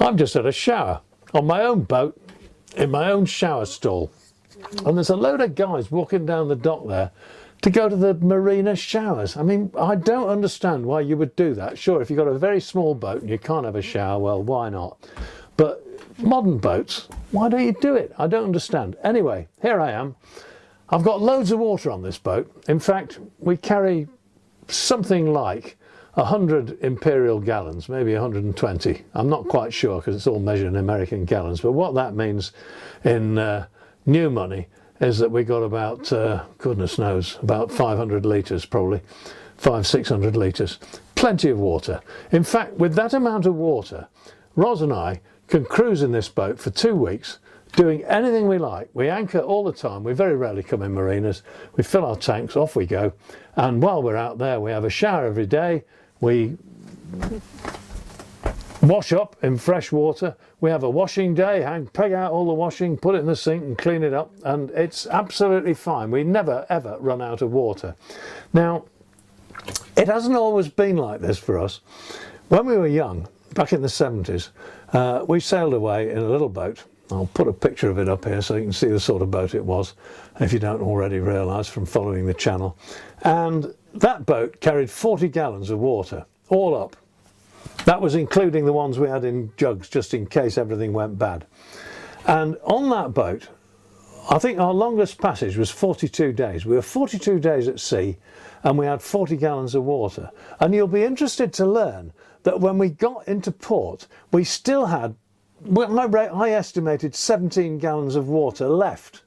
I've just had a shower on my own boat in my own shower stall, and there's a load of guys walking down the dock there to go to the marina showers. I mean, I don't understand why you would do that. Sure, if you've got a very small boat and you can't have a shower, well, why not? But modern boats, why don't you do it? I don't understand. Anyway, here I am. I've got loads of water on this boat. In fact, we carry something like 100 imperial gallons, maybe 120. I'm not quite sure because it's all measured in American gallons. But what that means in new money is that we got about, goodness knows, about 500 litres probably, 600 litres. Plenty of water. In fact, with that amount of water, Ros and I can cruise in this boat for 2 weeks, doing anything we like. We anchor all the time. We very rarely come in marinas. We fill our tanks, off we go. And while we're out there, we have a shower every day. We wash up in fresh water. We have a washing day, peg out all the washing, put it in the sink and clean it up, and it's absolutely fine. We never ever run out of water. Now, it hasn't always been like this for us. When we were young, back in the 70s, we sailed away in a little boat. I'll put a picture of it up here so you can see the sort of boat it was, if you don't already realise from following the channel. And that boat carried 40 gallons of water, all up. That was including the ones we had in jugs, just in case everything went bad. And on that boat, I think our longest passage was 42 days. We were 42 days at sea, and we had 40 gallons of water. And you'll be interested to learn that when we got into port, we still had, I estimated 17 gallons of water left.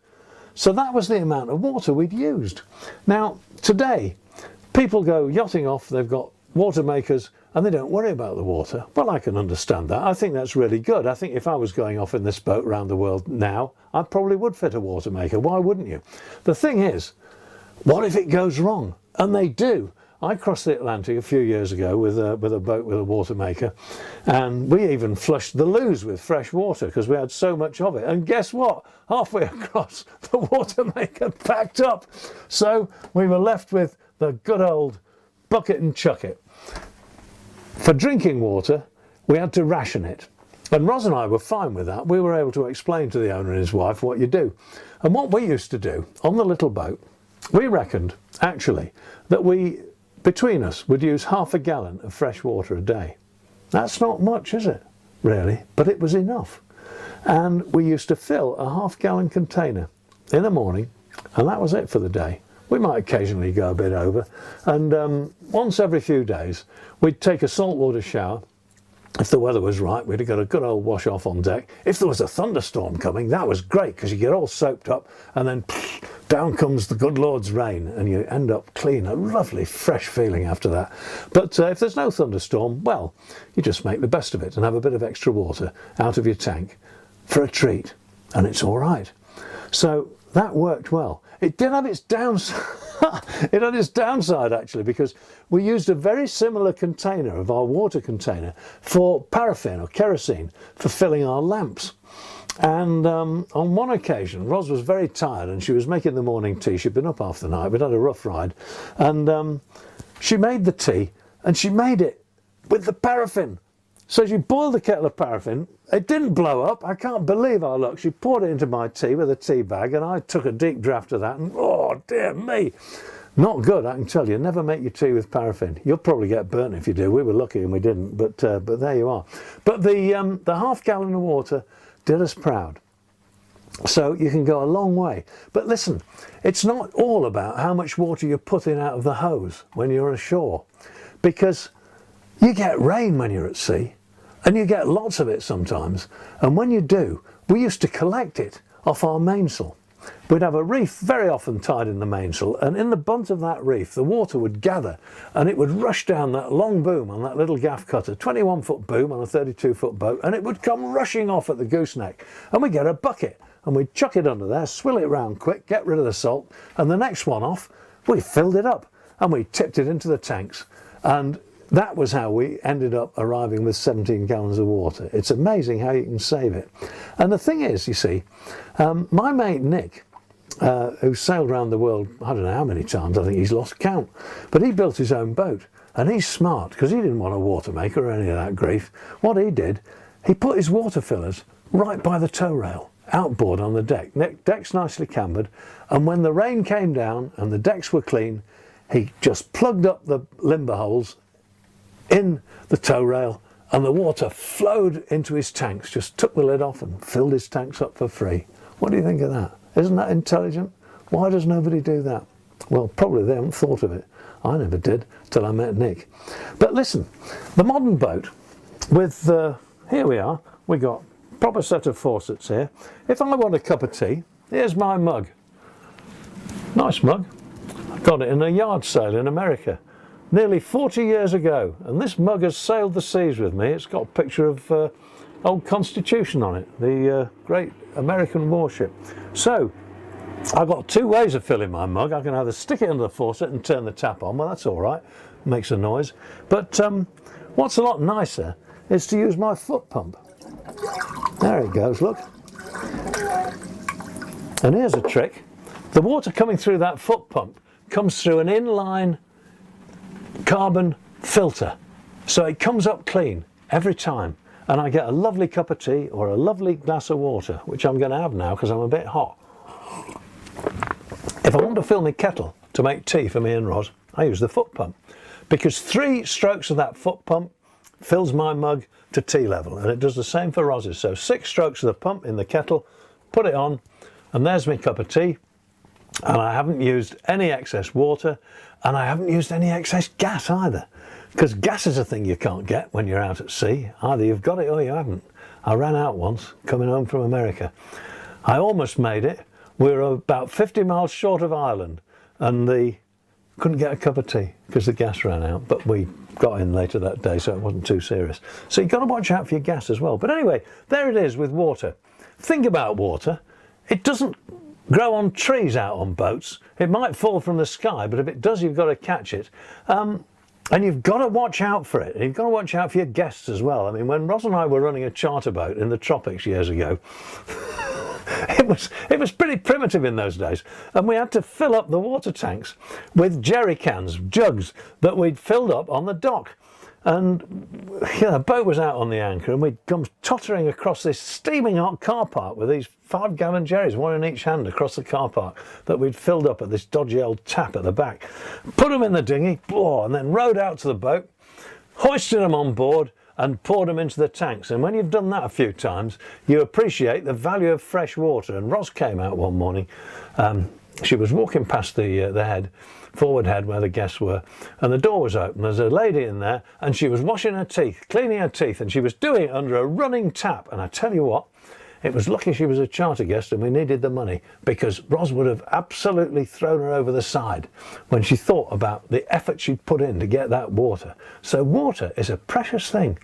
So that was the amount of water we'd used. Now, today, people go yachting off, they've got water makers, and they don't worry about the water. Well, I can understand that. I think that's really good. I think if I was going off in this boat around the world now, I probably would fit a water maker. Why wouldn't you? The thing is, what if it goes wrong? And they do. I crossed the Atlantic a few years ago with a boat with a water maker, and we even flushed the loos with fresh water because we had so much of it. And guess what? Halfway across, the water maker packed up. So we were left with the good old bucket and chuck it. For drinking water, we had to ration it. And Ros and I were fine with that. We were able to explain to the owner and his wife what you do. And what we used to do on the little boat, we reckoned, actually, that we, between us, would use half a gallon of fresh water a day. That's not much, is it? Really? But it was enough. And we used to fill a half-gallon container in the morning, and that was it for the day. We might occasionally go a bit over, and once every few days we'd take a saltwater shower. If the weather was right, we'd have got a good old wash off on deck. If there was a thunderstorm coming, that was great because you get all soaked up, and then down comes the good Lord's rain, and you end up clean, a lovely fresh feeling after that. But if there's no thunderstorm, well, you just make the best of it and have a bit of extra water out of your tank for a treat, and it's all right. So that worked well. It did have its downside. It had its downside actually, because we used a very similar container of our water container for paraffin or kerosene for filling our lamps. And on one occasion, Ros was very tired and she was making the morning tea. She'd been up half the night. We'd had a rough ride, and she made the tea, and she made it with the paraffin. So she boiled the kettle of paraffin. It didn't blow up. I can't believe our luck. She poured it into my tea with a tea bag, and I took a deep draught of that, and oh dear me, not good, I can tell you. Never make your tea with paraffin. You'll probably get burnt if you do. We were lucky and we didn't, but there you are. But the half gallon of water did us proud. So you can go a long way. But listen, it's not all about how much water you're putting out of the hose when you're ashore, because you get rain when you're at sea, and you get lots of it sometimes. And when you do, we used to collect it off our mainsail. We'd have a reef very often tied in the mainsail, and in the bunt of that reef the water would gather, and it would rush down that long boom on that little gaff cutter, 21-foot boom on a 32-foot boat, and it would come rushing off at the gooseneck, and we'd get a bucket and we'd chuck it under there, swill it round quick, get rid of the salt, and the next one off we filled it up and we tipped it into the tanks. And that was how we ended up arriving with 17 gallons of water. It's amazing how you can save it. And the thing is, you see, my mate Nick, who sailed around the world, I don't know how many times, I think he's lost count, but he built his own boat, and he's smart because he didn't want a water maker or any of that grief. What he did, he put his water fillers right by the tow rail, outboard on the deck. Deck's nicely cambered, and when the rain came down and the decks were clean, he just plugged up the limber holes in the tow rail, and the water flowed into his tanks, just took the lid off and filled his tanks up for free. What do you think of that? Isn't that intelligent? Why does nobody do that? Well, probably they haven't thought of it. I never did till I met Nick. But listen, the modern boat with, here we are, we got proper set of faucets here. If I want a cup of tea, here's my mug. Nice mug. I got it in a yard sale in America nearly 40 years ago, and this mug has sailed the seas with me. It's got a picture of old Constitution on it, the great American warship. So I've got two ways of filling my mug. I can either stick it under the faucet and turn the tap on. Well, that's all right, makes a noise. But what's a lot nicer is to use my foot pump. There it goes, look. And here's a trick. The water coming through that foot pump comes through an inline carbon filter. So it comes up clean every time. And I get a lovely cup of tea or a lovely glass of water, which I'm going to have now because I'm a bit hot. If I want to fill my kettle to make tea for me and Ros, I use the foot pump. Because 3 strokes of that foot pump fills my mug to tea level, and it does the same for Ros's. So 6 strokes of the pump in the kettle, put it on, and there's my cup of tea. And I haven't used any excess water, and I haven't used any excess gas either. Because gas is a thing you can't get when you're out at sea. Either you've got it or you haven't. I ran out once, coming home from America. I almost made it. We were about 50 miles short of Ireland, and couldn't get a cup of tea because the gas ran out, but we got in later that day, so it wasn't too serious. So you've got to watch out for your gas as well. But anyway, there it is with water. Think about water. It doesn't grow on trees out on boats. It might fall from the sky, but if it does, you've got to catch it. And you've got to watch out for it. You've got to watch out for your guests as well. I mean, when Ros and I were running a charter boat in the tropics years ago, it was pretty primitive in those days, and we had to fill up the water tanks with jerry cans, jugs that we'd filled up on the dock. And the boat was out on the anchor, and we'd come tottering across this steaming hot car park with these 5-gallon jerrys, one in each hand, across the car park that we'd filled up at this dodgy old tap at the back. Put them in the dinghy, and then rowed out to the boat, hoisted them on board, and poured them into the tanks. And when you've done that a few times, you appreciate the value of fresh water. And Ros came out one morning. She was walking past the forward head where the guests were, and the door was open. There's a lady in there, and she was washing her teeth, cleaning her teeth, and she was doing it under a running tap. And I tell you what, it was lucky she was a charter guest and we needed the money, because Ros would have absolutely thrown her over the side when she thought about the effort she'd put in to get that water. So water is a precious thing,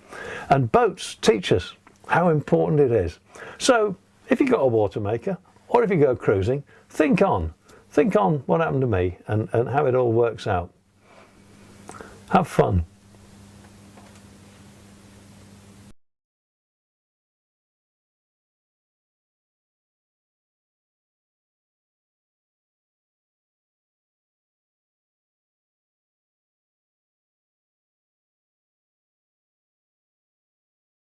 and boats teach us how important it is. So if you've got a water maker, or if you go cruising, think on what happened to me and how it all works out. Have fun.